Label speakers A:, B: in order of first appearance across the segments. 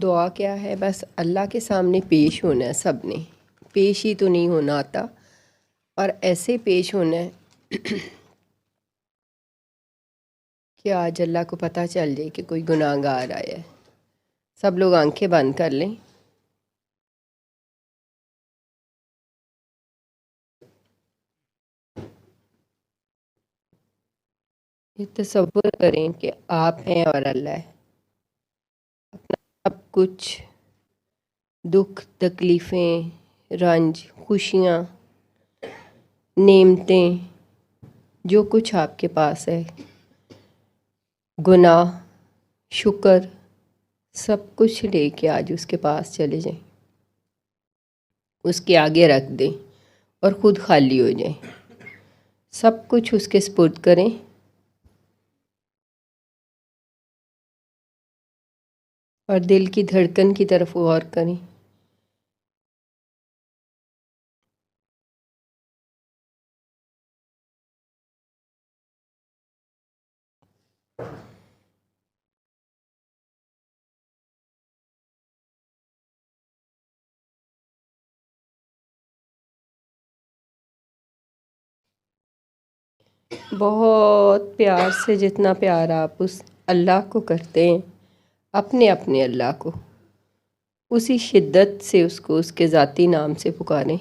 A: دعا کیا ہے، بس اللہ کے سامنے پیش ہونا ہے. سب نے پیش ہی تو نہیں ہونا آتا، اور ایسے پیش ہونا ہے کہ آج اللہ کو پتہ چل جائے کہ کوئی گناہ گار آیا ہے. سب لوگ آنکھیں بند کر لیں. یہ تصور کریں کہ آپ ہیں اور اللہ ہے. اپنا سب کچھ، دکھ تکلیفیں، رنج، خوشیاں، نعمتیں، جو کچھ آپ کے پاس ہے، گناہ، شکر، سب کچھ لے کے آج اس کے پاس چلے جائیں، اس کے آگے رکھ دیں اور خود خالی ہو جائیں. سب کچھ اس کے سپرد کریں. اور دل کی دھڑکن کی طرف غور کریں. بہت پیار سے، جتنا پیار آپ اس اللہ کو کرتے ہیں، اپنے اللہ کو، اسی شدت سے اس کو اس کے ذاتی نام سے پکاریں.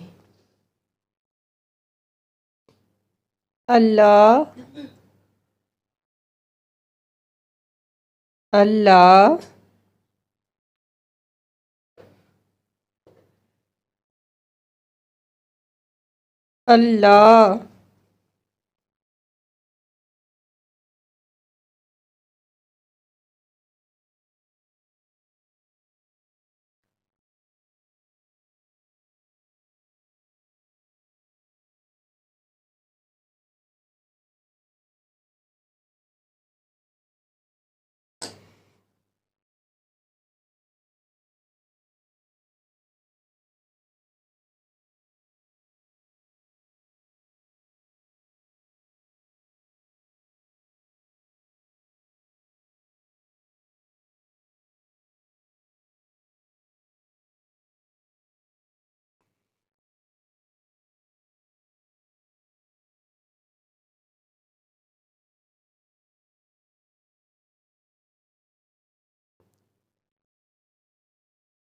A: اللہ، اللہ، اللہ.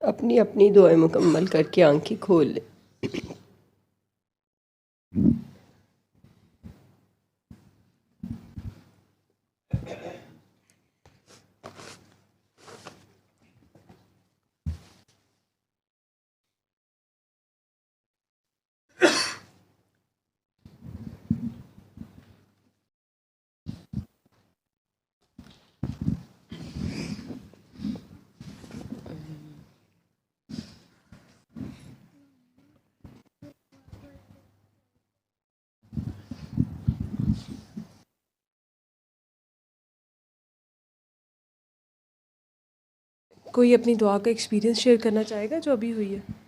A: اپنی اپنی دعائیں مکمل کر کے آنکھیں کھول لیں.
B: کوئی اپنی دعا کا ایکسپیرینس شیئر کرنا چاہے گا جو ابھی ہوئی ہے؟